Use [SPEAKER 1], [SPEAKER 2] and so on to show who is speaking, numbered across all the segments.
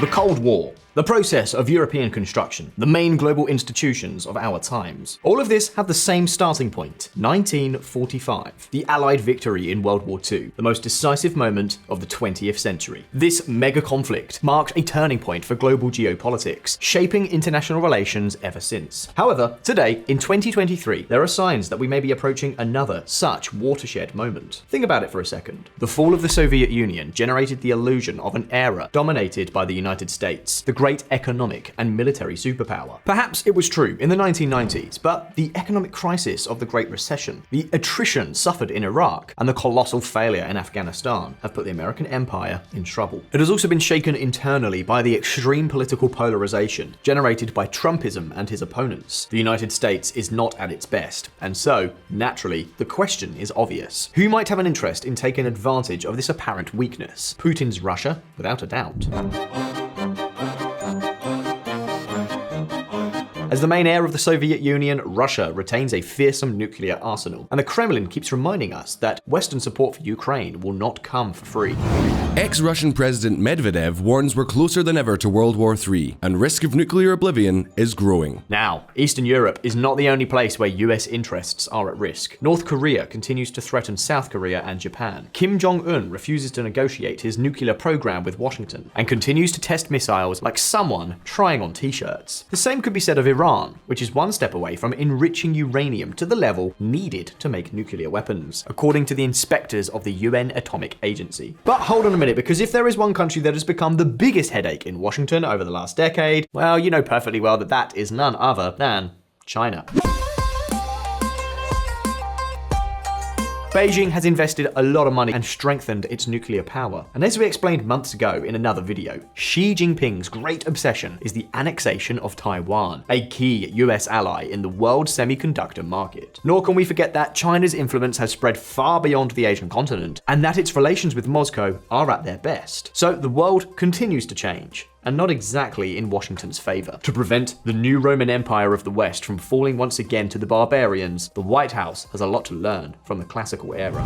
[SPEAKER 1] The Cold War. The process of European construction, the main global institutions of our times. All of this have the same starting point, 1945, the Allied victory in World War II, the most decisive moment of the 20th century. This mega conflict marked a turning point for global geopolitics, shaping international relations ever since. However, today, in 2023, there are signs that we may be approaching another such watershed moment. Think about it for a second. The fall of the Soviet Union generated the illusion of an era dominated by the United States, the great economic and military superpower. Perhaps it was true in the 1990s, but the economic crisis of the Great Recession, the attrition suffered in Iraq, and the colossal failure in Afghanistan have put the American empire in trouble. It has also been shaken internally by the extreme political polarization generated by Trumpism and his opponents. The United States is not at its best, and so, naturally, the question is obvious. Who might have an interest in taking advantage of this apparent weakness? Putin's Russia, without a doubt. As the main heir of the Soviet Union, Russia retains a fearsome nuclear arsenal, and the Kremlin keeps reminding us that Western support for Ukraine will not come for free.
[SPEAKER 2] Ex-Russian President Medvedev warns we're closer than ever to World War III, and risk of nuclear oblivion is growing.
[SPEAKER 1] Now, Eastern Europe is not the only place where US interests are at risk. North Korea continues to threaten South Korea and Japan. Kim Jong-un refuses to negotiate his nuclear program with Washington, and continues to test missiles like someone trying on t-shirts. The same could be said of Iran, which is one step away from enriching uranium to the level needed to make nuclear weapons, according to the inspectors of the UN Atomic Agency. But hold on a minute, because if there is one country that has become the biggest headache in Washington over the last decade, well, you know perfectly well that that is none other than China. Beijing has invested a lot of money and strengthened its nuclear power. And as we explained months ago in another video, Xi Jinping's great obsession is the annexation of Taiwan, a key US ally in the world semiconductor market. Nor can we forget that China's influence has spread far beyond the Asian continent, and that its relations with Moscow are at their best. So the world continues to change, and not exactly in Washington's favor. To prevent the new Roman Empire of the West from falling once again to the barbarians, the White House has a lot to learn from the classical era.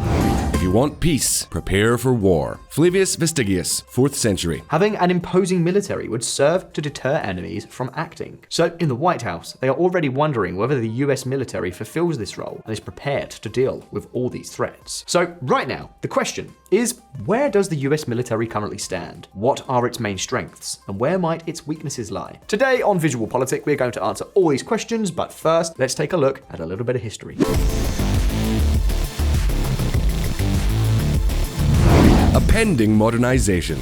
[SPEAKER 2] If you want peace, prepare for war. Flavius Vestigius, 4th century.
[SPEAKER 1] Having an imposing military would serve to deter enemies from acting. So in the White House, they are already wondering whether the US military fulfills this role and is prepared to deal with all these threats. So right now, the question is, where does the US military currently stand? What are its main strengths? And where might its weaknesses lie? Today on VisualPolitik, we're going to answer all these questions, but first, let's take a look at a little bit of history.
[SPEAKER 2] A pending modernization.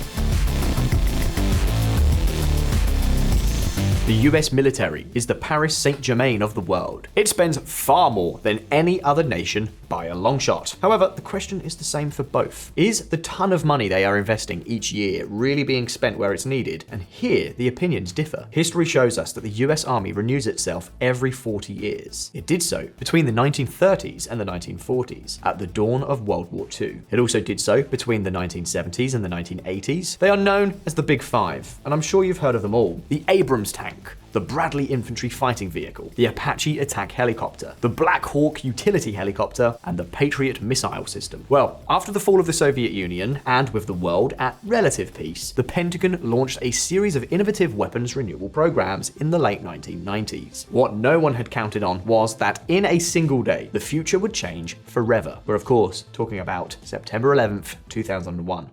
[SPEAKER 1] The US military is the Paris Saint-Germain of the world. It spends far more than any other nation by a long shot. However, the question is the same for both. Is the ton of money they are investing each year really being spent where it's needed? And here, the opinions differ. History shows us that the US Army renews itself every 40 years. It did so between the 1930s and the 1940s, at the dawn of World War II. It also did so between the 1970s and the 1980s. They are known as the Big Five, and I'm sure you've heard of them all. The Abrams tank, the Bradley infantry fighting vehicle, the Apache attack helicopter, the Black Hawk utility helicopter, and the Patriot missile system. Well, after the fall of the Soviet Union, and with the world at relative peace, the Pentagon launched a series of innovative weapons renewal programs in the late 1990s. What no one had counted on was that in a single day, the future would change forever. We're of course talking about September 11th, 2001.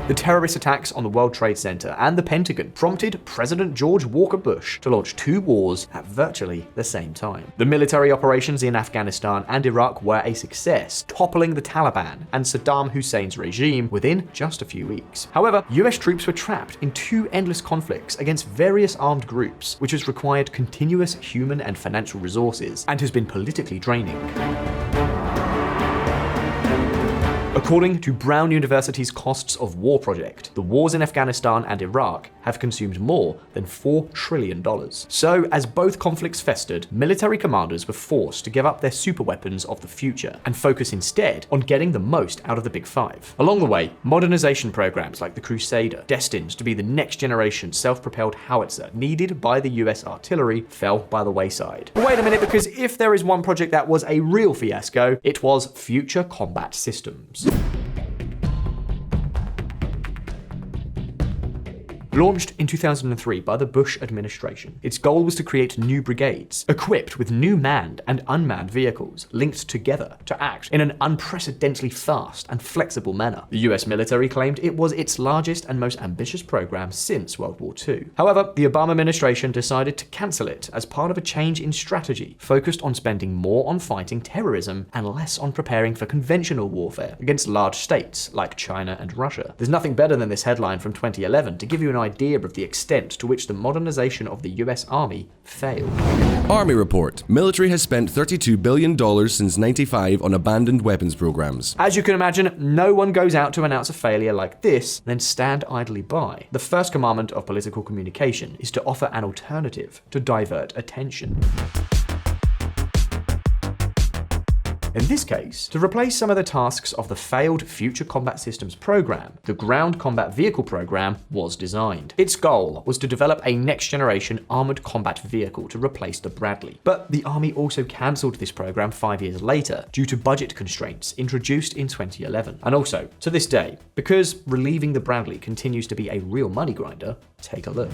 [SPEAKER 1] The terrorist attacks on the World Trade Center and the Pentagon prompted President George Walker Bush to launch two wars at virtually the same time. The military operations in Afghanistan and Iraq were a success, toppling the Taliban and Saddam Hussein's regime within just a few weeks. However, US troops were trapped in two endless conflicts against various armed groups, which has required continuous human and financial resources and has been politically draining. According to Brown University's Costs of War project, the wars in Afghanistan and Iraq have consumed more than $4 trillion. So, as both conflicts festered, military commanders were forced to give up their superweapons of the future and focus instead on getting the most out of the Big Five. Along the way, modernization programs like the Crusader, destined to be the next generation self-propelled howitzer needed by the US artillery, fell by the wayside. But wait a minute, because if there is one project that was a real fiasco, it was Future Combat Systems. Launched in 2003 by the Bush administration, its goal was to create new brigades, equipped with new manned and unmanned vehicles, linked together to act in an unprecedentedly fast and flexible manner. The US military claimed it was its largest and most ambitious program since World War II. However, the Obama administration decided to cancel it as part of a change in strategy, focused on spending more on fighting terrorism and less on preparing for conventional warfare against large states like China and Russia. There's nothing better than this headline from 2011 to give you an idea of the extent to which the modernization of the US Army failed.
[SPEAKER 2] Army report. Military has spent $32 billion since '95 on abandoned weapons programs.
[SPEAKER 1] As you can imagine, no one goes out to announce a failure like this, then stand idly by. The first commandment of political communication is to offer an alternative to divert attention. In this case, to replace some of the tasks of the failed Future Combat Systems program, the Ground Combat Vehicle program was designed. Its goal was to develop a next-generation armored combat vehicle to replace the Bradley. But the Army also cancelled this program 5 years later due to budget constraints introduced in 2011. And also, to this day, because relieving the Bradley continues to be a real money grinder, take a look.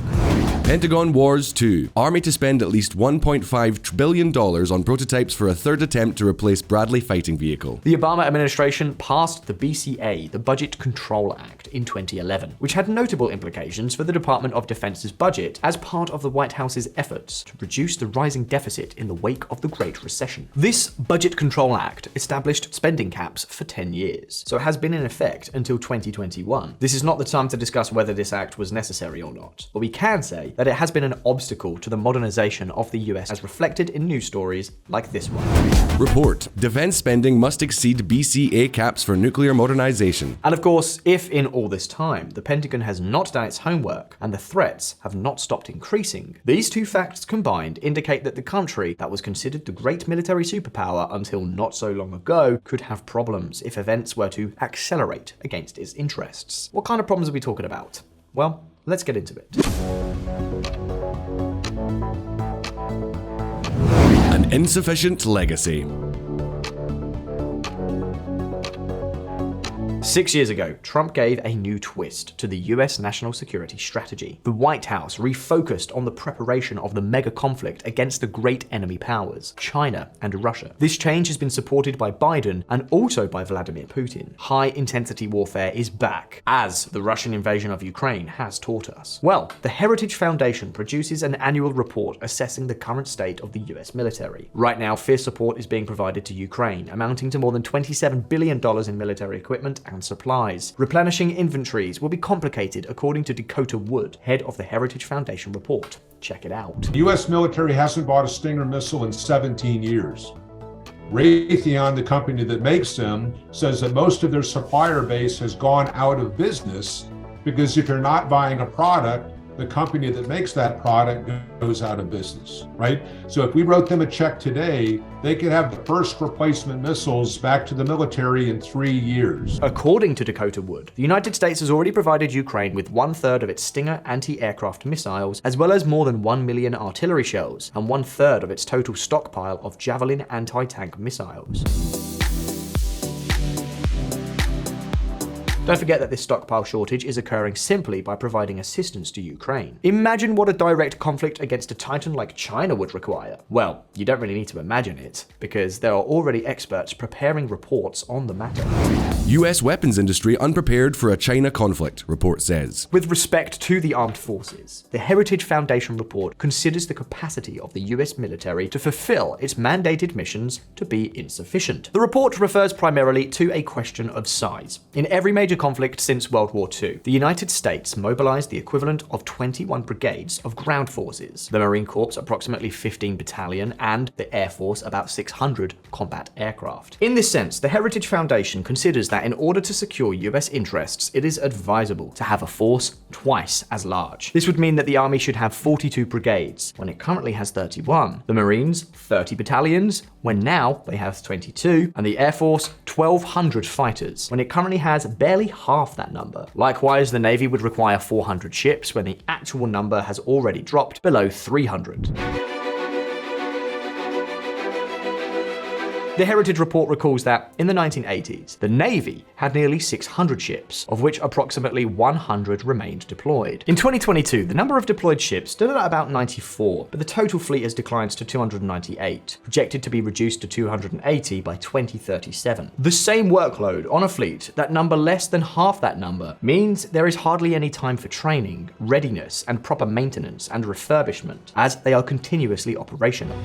[SPEAKER 2] Pentagon Wars 2. Army to spend at least $1.5 billion on prototypes for a third attempt to replace Bradley fighting vehicle.
[SPEAKER 1] The Obama administration passed the BCA, the Budget Control Act, in 2011, which had notable implications for the Department of Defense's budget as part of the White House's efforts to reduce the rising deficit in the wake of the Great Recession. This Budget Control Act established spending caps for 10 years, so it has been in effect until 2021. This is not the time to discuss whether this act was necessary or not, but we can say that it has been an obstacle to the modernization of the US as reflected in news stories like this one.
[SPEAKER 2] Report. Defense spending must exceed BCA caps for nuclear modernization.
[SPEAKER 1] And of course, if in all this time the Pentagon has not done its homework and the threats have not stopped increasing, these two facts combined indicate that the country that was considered the great military superpower until not so long ago could have problems if events were to accelerate against its interests. What kind of problems are we talking about? Well, let's get into it.
[SPEAKER 2] An insufficient legacy.
[SPEAKER 1] 6 years ago, Trump gave a new twist to the US national security strategy. The White House refocused on the preparation of the mega conflict against the great enemy powers, China and Russia. This change has been supported by Biden and also by Vladimir Putin. High-intensity warfare is back, as the Russian invasion of Ukraine has taught us. Well, the Heritage Foundation produces an annual report assessing the current state of the US military. Right now, fierce support is being provided to Ukraine, amounting to more than $27 billion in military equipment and supplies. Replenishing inventories will be complicated, according to Dakota Wood, head of the Heritage Foundation report. Check it out.
[SPEAKER 3] The U.S. military hasn't bought a Stinger missile in 17 years. Raytheon, the company that makes them, says that most of their supplier base has gone out of business because if you're not buying a product, the company that makes that product goes out of business, right? So if we wrote them a check today, they could have the first replacement missiles back to the military in 3 years.
[SPEAKER 1] According to Dakota Wood, the United States has already provided Ukraine with 1/3 of its Stinger anti-aircraft missiles, as well as more than 1 million artillery shells and 1/3 of its total stockpile of Javelin anti-tank missiles. Don't forget that this stockpile shortage is occurring simply by providing assistance to Ukraine. Imagine what a direct conflict against a titan like China would require. Well, you don't really need to imagine it, because there are already experts preparing reports on the matter.
[SPEAKER 2] US weapons industry unprepared for a China conflict, report says.
[SPEAKER 1] With respect to the armed forces, the Heritage Foundation report considers the capacity of the US military to fulfill its mandated missions to be insufficient. The report refers primarily to a question of size. In every major conflict since World War II, the United States mobilized the equivalent of 21 brigades of ground forces, the Marine Corps approximately 15 battalion, and the Air Force about 600 combat aircraft. In this sense, the Heritage Foundation considers that in order to secure US interests, it is advisable to have a force twice as large. This would mean that the Army should have 42 brigades, when it currently has 31, the Marines 30 battalions, when now they have 22, and the Air Force 1,200 fighters, when it currently has barely half that number. Likewise, the Navy would require 400 ships when the actual number has already dropped below 300. The Heritage report recalls that in the 1980s, the Navy had nearly 600 ships, of which approximately 100 remained deployed. In 2022, the number of deployed ships stood at about 94, but the total fleet has declined to 298, projected to be reduced to 280 by 2037. The same workload on a fleet that number less than half that number means there is hardly any time for training, readiness, and proper maintenance and refurbishment, as they are continuously operational.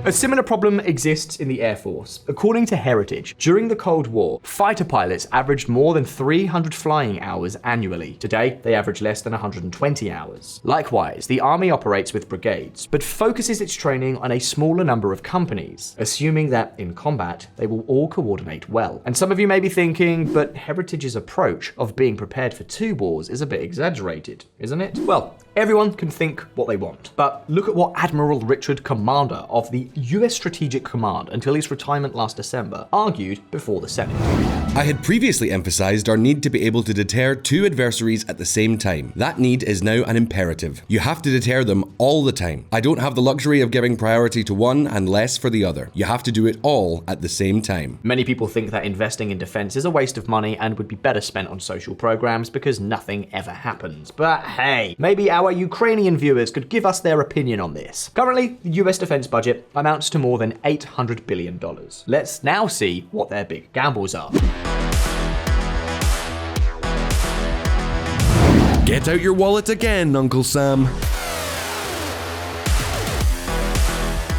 [SPEAKER 1] A similar problem exists in the Air Force. According to Heritage, during the Cold War, fighter pilots averaged more than 300 flying hours annually. Today, they average less than 120 hours. Likewise, the Army operates with brigades, but focuses its training on a smaller number of companies, assuming that in combat, they will all coordinate well. And some of you may be thinking, but Heritage's approach of being prepared for 2 wars is a bit exaggerated, isn't it? Well, everyone can think what they want, but look at what Admiral Richard, commander of the US Strategic Command until his retirement last December, argued before the Senate.
[SPEAKER 2] I had previously emphasized our need to be able to deter 2 adversaries at the same time. That need is now an imperative. You have to deter them all the time. I don't have the luxury of giving priority to one and less for the other. You have to do it all at the same time.
[SPEAKER 1] Many people think that investing in defense is a waste of money and would be better spent on social programs because nothing ever happens. But hey, maybe our Ukrainian viewers could give us their opinion on this. Currently, the US defense budget amounts to more than $800 billion. Let's now see what their big gambles are.
[SPEAKER 2] Get out your wallet again, Uncle Sam.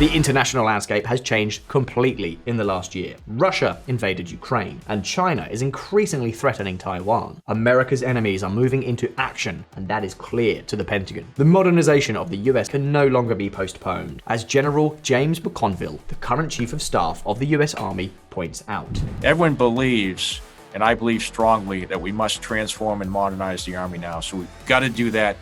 [SPEAKER 1] The international landscape has changed completely in the last year. Russia invaded Ukraine, and China is increasingly threatening Taiwan. America's enemies are moving into action, and that is clear to the Pentagon. The modernization of the US can no longer be postponed, as General James McConville, the current Chief of Staff of the US Army, points out.
[SPEAKER 4] Everyone believes, and I believe strongly, that we must transform and modernize the Army now. So we've got to do that.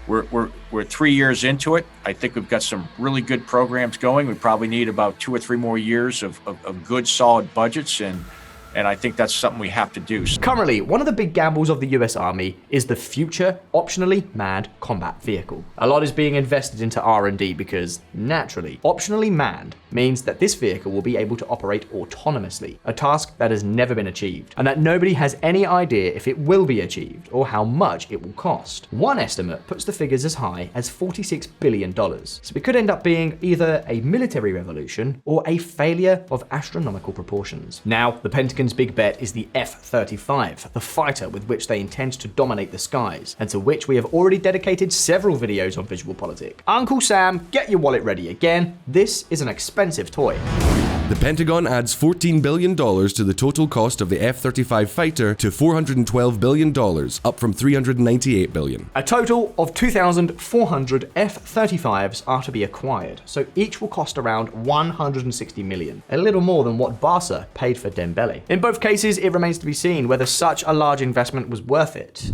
[SPEAKER 4] We're 3 years into it. I think we've got some really good programs going. We probably need about 2 or 3 more years of good, solid budgets, and I think that's something we have to do.
[SPEAKER 1] Currently, one of the big gambles of the US Army is the future optionally manned combat vehicle. A lot is being invested into R&D because, naturally, optionally manned means that this vehicle will be able to operate autonomously, a task that has never been achieved, and that nobody has any idea if it will be achieved or how much it will cost. One estimate puts the figures as high as $46 billion, so it could end up being either a military revolution or a failure of astronomical proportions. Now, the Pentagon's big bet is the F-35, the fighter with which they intend to dominate the skies, and to which we have already dedicated several videos on VisualPolitik. Uncle Sam, get your wallet ready again. This is an expensive toy.
[SPEAKER 2] The Pentagon adds $14 billion to the total cost of the F-35 fighter to $412 billion, up from $398 billion.
[SPEAKER 1] A total of 2,400 F-35s are to be acquired, so each will cost around $160 million, a little more than what Barca paid for Dembele. In both cases, it remains to be seen whether such a large investment was worth it.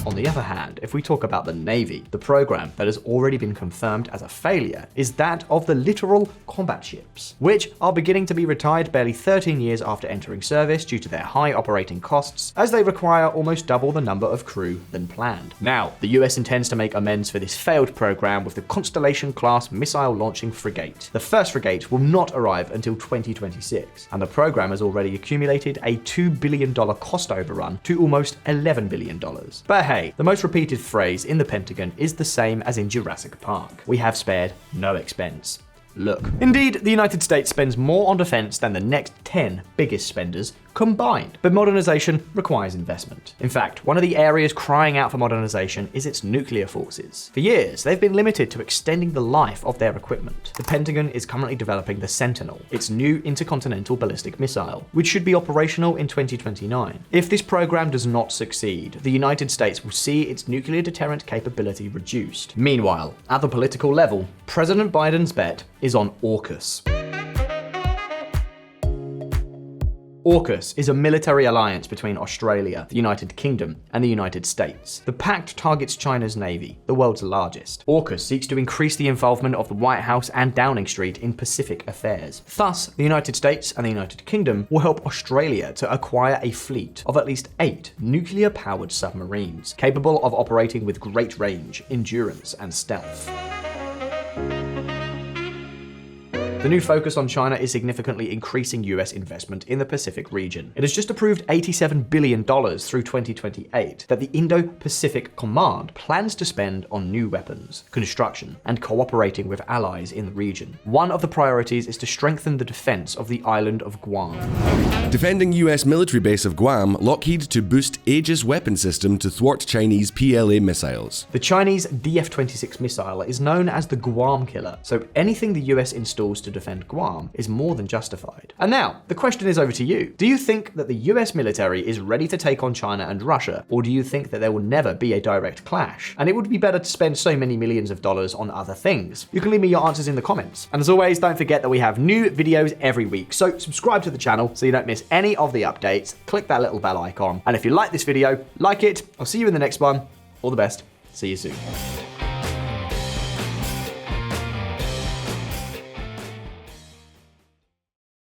[SPEAKER 1] On the other hand, if we talk about the Navy, the program that has already been confirmed as a failure is that of the littoral combat ships, which are beginning to be retired barely 13 years after entering service due to their high operating costs, as they require almost double the number of crew than planned. Now, the US intends to make amends for this failed program with the Constellation-class missile-launching frigate. The first frigate will not arrive until 2026, and the program has already accumulated a $2 billion cost overrun to almost $11 billion. But hey, the most repeated phrase in the Pentagon is the same as in Jurassic Park. We have spared no expense. Look. Indeed, the United States spends more on defense than the next 10 biggest spenders combined. But modernization requires investment. In fact, one of the areas crying out for modernization is its nuclear forces. For years, they've been limited to extending the life of their equipment. The Pentagon is currently developing the Sentinel, its new intercontinental ballistic missile, which should be operational in 2029. If this program does not succeed, the United States will see its nuclear deterrent capability reduced. Meanwhile, at the political level, President Biden's bet is on AUKUS. AUKUS is a military alliance between Australia, the United Kingdom, and the United States. The pact targets China's navy, the world's largest. AUKUS seeks to increase the involvement of the White House and Downing Street in Pacific affairs. Thus, the United States and the United Kingdom will help Australia to acquire a fleet of at least 8 nuclear-powered submarines, capable of operating with great range, endurance, and stealth. The new focus on China is significantly increasing US investment in the Pacific region. It has just approved $87 billion through 2028 that the Indo-Pacific Command plans to spend on new weapons, construction, and cooperating with allies in the region. One of the priorities is to strengthen the defense of the island of Guam.
[SPEAKER 2] Defending US military base of Guam, Lockheed to boost Aegis weapon system to thwart Chinese PLA missiles.
[SPEAKER 1] The Chinese DF-26 missile is known as the Guam Killer, so anything the US installs to defend Guam is more than justified. And now, the question is over to you. Do you think that the US military is ready to take on China and Russia, or do you think that there will never be a direct clash, and it would be better to spend so many millions of dollars on other things? You can leave me your answers in the comments. And as always, don't forget that we have new videos every week, so subscribe to the channel so you don't miss any of the updates. Click that little bell icon, and if you like this video, like it. I'll see you in the next one. All the best. See you soon.